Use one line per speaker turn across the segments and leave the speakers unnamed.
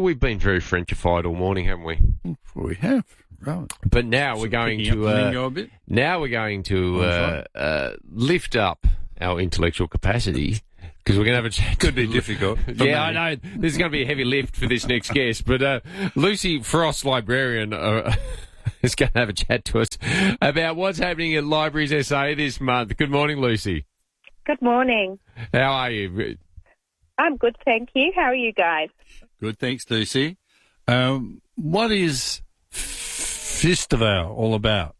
We've been very Frenchified all morning, haven't we?
We have, right.
But now we're going to lift up our intellectual capacity because we're going to have a chat.
Could be difficult.
Yeah, I know. This is going to be a heavy lift for this next guest. But Lucy Frost, librarian, is going to have a chat to us about what's happening at Libraries SA this month. Good morning, Lucy.
Good morning.
How are you?
I'm good, thank you. How are you guys?
Good, thanks, Lucy. What is Firstival all about?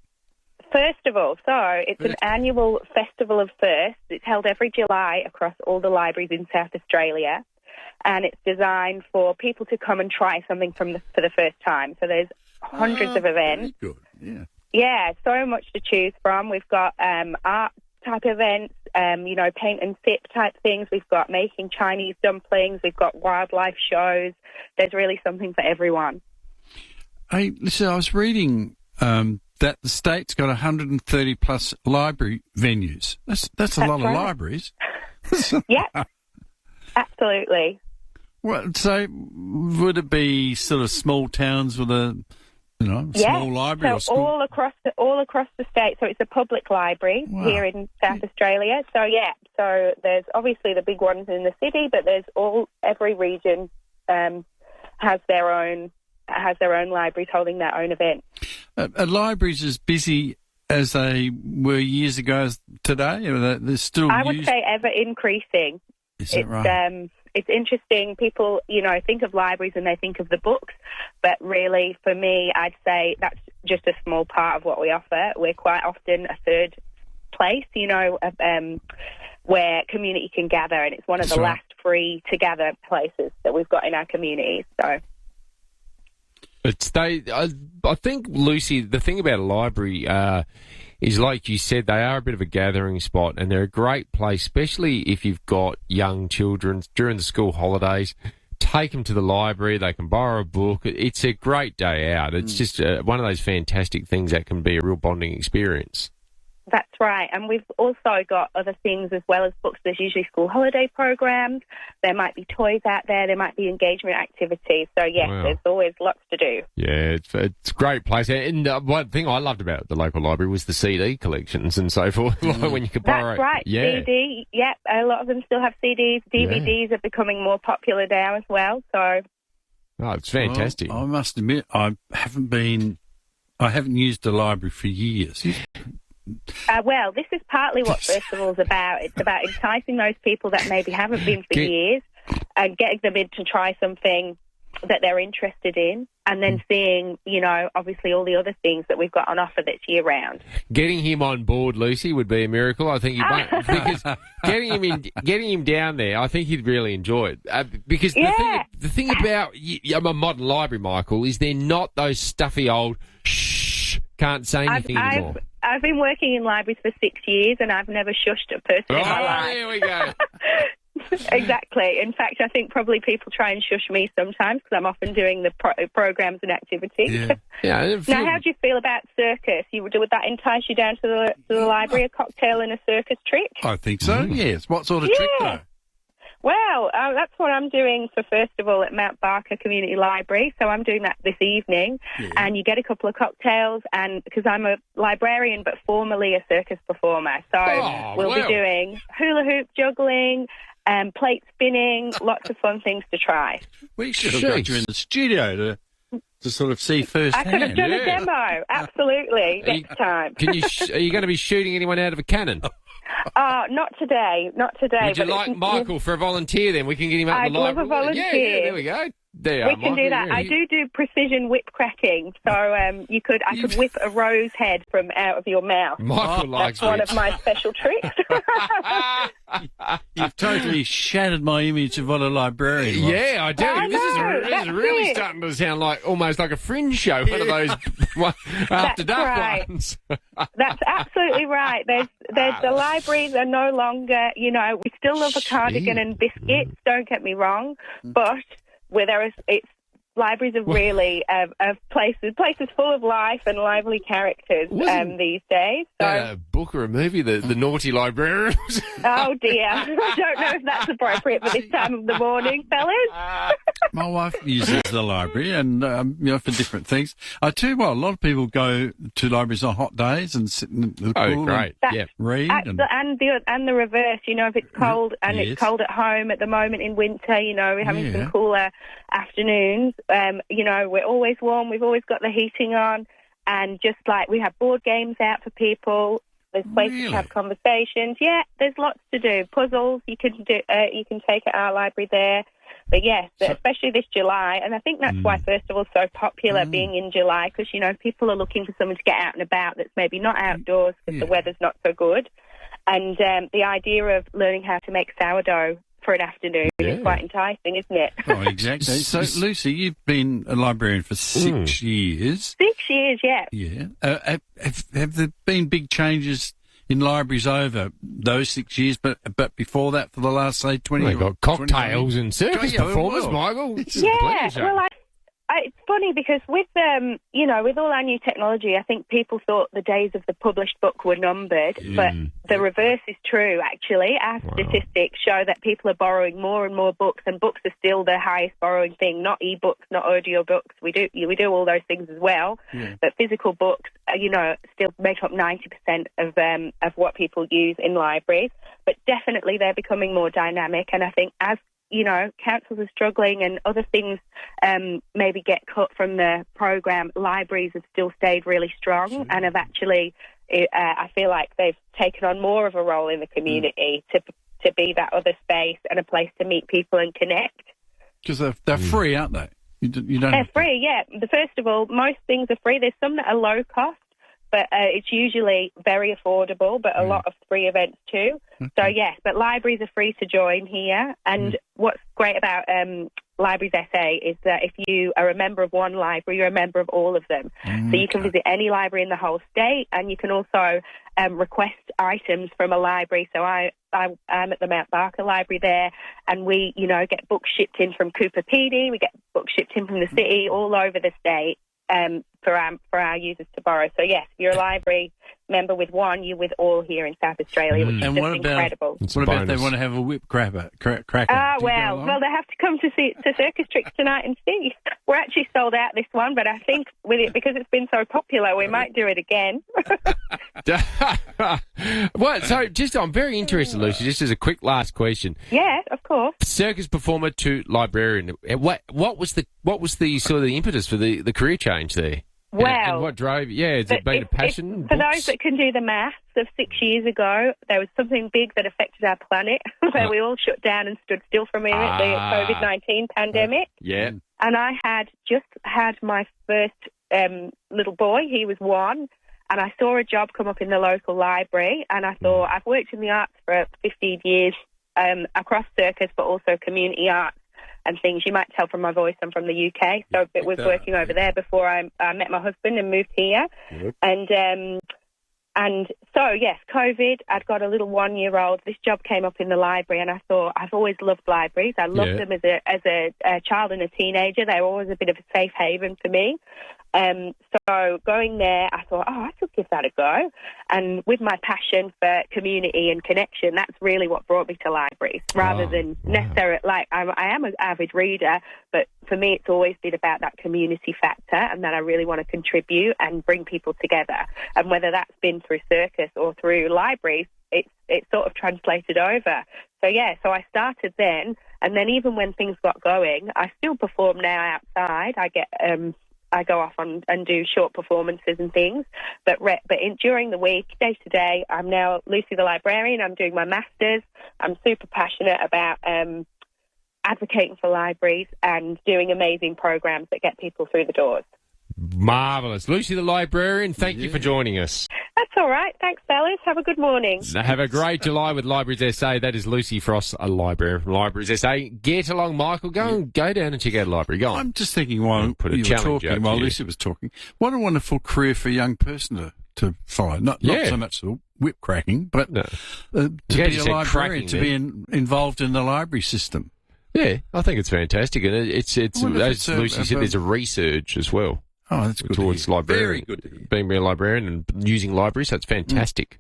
Firstival. So it's an annual festival of firsts. It's held every July across all the libraries in South Australia, and it's designed for people to come and try something for the first time. So there's hundreds of events.
Very good, yeah.
Yeah, so much to choose from. We've got art type events, paint and sip type things. We've got making Chinese dumplings. We've got wildlife shows. There's really something for everyone.
Hey, listen, I was reading that the state's got 130 plus library venues. That's a lot of libraries.
Yeah, absolutely.
Well, so would it be sort of small towns with a small library or school?
all across the state. So it's a public library here in South Australia. So so there's obviously the big ones in the city, but there's every region has their own libraries holding their own event.
Are libraries as busy as they were years ago as today? Or they're still
I would say ever increasing.
Is that right?
It's interesting. People, think of libraries and they think of the books, but really, for me, I'd say that's just a small part of what we offer. We're quite often a third place, where community can gather, and it's one of the last free to gather places that we've got in our community. So.
I think, Lucy, the thing about a library is, like you said, they are a bit of a gathering spot, and they're a great place, especially if you've got young children during the school holidays. Take them to the library. They can borrow a book. It's a great day out. It's just one of those fantastic things that can be a real bonding experience.
That's right. And we've also got other things as well as books. There's usually school holiday programs. There might be toys out there. There might be engagement activities. So, yes, There's always lots to do.
Yeah, it's a great place. And one thing I loved about the local library was the CD collections and so forth, when you could borrow.
That's right.
Yeah.
CD, a lot of them still have CDs. DVDs are becoming more popular now as well. So,
it's fantastic.
Well, I must admit, I haven't used a library for years.
Well, this is partly what Firstival's about. It's about enticing those people that maybe haven't been for years and getting them in to try something that they're interested in, and then seeing, obviously all the other things that we've got on offer that's year-round.
Getting him on board, Lucy, would be a miracle. I think because getting him down there, I think he'd really enjoy it. Because the thing about a modern library, Michael, is they're not those stuffy old can't say anything anymore.
I've been working in libraries for 6 years, and I've never shushed a person in my life.
Here we go.
Exactly. In fact, I think probably people try and shush me sometimes because I'm often doing the programs and activities.
Yeah.
Now, how do you feel about circus? Would that entice you down to the library, a cocktail and a circus trick?
I think so, yes. What sort of trick, though?
Well, that's what I'm doing for Firstival at Mount Barker Community Library. So I'm doing that this evening, and you get a couple of cocktails, and because I'm a librarian but formerly a circus performer, so we'll be doing hula hoop juggling, plate spinning, lots of fun things to try.
We should have got you in the studio to sort of see firsthand.
I could have done a demo, absolutely, next time.
Are you going to be shooting anyone out of a cannon?
Not today.
Would you like Michael for a volunteer then? We can get him up in the library.
I'd love a volunteer.
Yeah, there we go.
We can do that. I do precision whip cracking, so I could whip a rose head from out of your mouth.
Michael likes
one of my special tricks.
You've totally shattered my image of what a librarian was.
Yeah, I do. This is really starting to sound like almost like a fringe show, one of those after dark ones.
That's absolutely right. The libraries are no longer, we still love a cardigan and biscuits, don't get me wrong, but it's libraries are really places full of life and lively characters these days. So,
a book or a movie, the Naughty Librarian?
Oh dear, I don't know if that's appropriate for this time of the morning, fellas.
My wife uses the library, and for different things. I tell you what, a lot of people go to libraries on hot days and sit in the pool
great.
and read.
And the reverse, if it's cold and it's cold at home at the moment in winter, we're having some cooler afternoons. We're always warm. We've always got the heating on, and just like we have board games out for people. There's places to have conversations. Yeah, there's lots to do. Puzzles you can do. You can take at our library there. But yes, especially this July, and I think that's why Firstival's so popular, being in July, because people are looking for someone to get out and about that's maybe not outdoors because the weather's not so good. And the idea of learning how to make sourdough for an afternoon is quite enticing, isn't it?
Oh, exactly. So, Lucy, you've been a librarian for 6 years.
6 years, yeah.
Yeah. Have there been big changes in libraries over those 6 years, but before that, for the last, say, 20 years?
They've got cocktails and circus performers, Michael.
It's funny because with with all our new technology, I think people thought the days of the published book were numbered, but the reverse is true, actually. Our statistics show that people are borrowing more and more books, and books are still the highest borrowing thing, not e-books, not audio books. We do all those things as well, but physical books, still make up 90% of what people use in libraries. But definitely they're becoming more dynamic, and I think as councils are struggling and other things maybe get cut from the programme, libraries have still stayed really strong and have actually, I feel like they've taken on more of a role in the community to be that other space and a place to meet people and connect.
Because they're free, aren't they? You don't.
They're free, yeah. First of all, most things are free. There's some that are low cost, but it's usually very affordable, but a lot of free events too. Okay. So, yes, but libraries are free to join here. And what's great about Libraries SA is that if you are a member of one library, you're a member of all of them. So you can visit any library in the whole state, and you can also request items from a library. So I'm at the Mount Barker Library there, and we, get books shipped in from Cooper PD. We get books shipped in from the city, all over the state. For our users to borrow. So yes, if you're a library member with one, you're with all here in South Australia, which is just incredible.
What about if they want to have a whip cracker?
Well, they have to come to Circus Tricks tonight and see. We're actually sold out this one, but I think with it, because it's been so popular, we might do it again.
Well, so I'm very interested, Lucy, just as a quick last question.
Yeah, of course.
Circus performer to librarian. What was the sort of the impetus for the career change there?
Well,
and what drove? Yeah, has it been a passion?
For those that can do the maths, of 6 years ago, there was something big that affected our planet, where we all shut down and stood still for a minute. The COVID-19 pandemic.
Yeah.
And I had just had my first little boy. He was 1. And I saw a job come up in the local library, and I thought, I've worked in the arts for 15 years across circus, but also community arts and things. You might tell from my voice I'm from the UK, so it was working over there before I met my husband and moved here. Yep. And so, yes, COVID, I'd got a little 1-year-old. This job came up in the library, and I thought, I've always loved libraries. I loved them as a child and a teenager. They were always a bit of a safe haven for me. So going there, I thought, I could give that a go. And with my passion for community and connection, that's really what brought me to libraries, rather than necessarily, like, I am an avid reader, but for me, it's always been about that community factor and that I really want to contribute and bring people together. And whether that's been through circus or through libraries, it's sort of translated over. So, so I started then, and then even when things got going, I still perform now outside. I go off and do short performances and things, but during the week, day to day, I'm now Lucy the librarian. I'm doing my masters. I'm super passionate about advocating for libraries and doing amazing programs that get people through the doors.
Marvellous. Lucy the librarian, thank you for joining us.
That's all right. Thanks, fellas. Have a good morning.
Have a great July with Libraries SA. That is Lucy Frost, a librarian from Libraries SA. Get along, Michael. Go down and check out a library. Go on.
I'm just thinking while Lucy was talking, what a wonderful career for a young person to follow. Not so much the whip cracking, but to be a librarian, to be involved in the library system.
Yeah, I think it's fantastic, and it's as Lucy said, there's a research as well.
Oh, that's good
towards
to hear.
librarian,
Very good to hear.
being a librarian and using libraries. That's fantastic.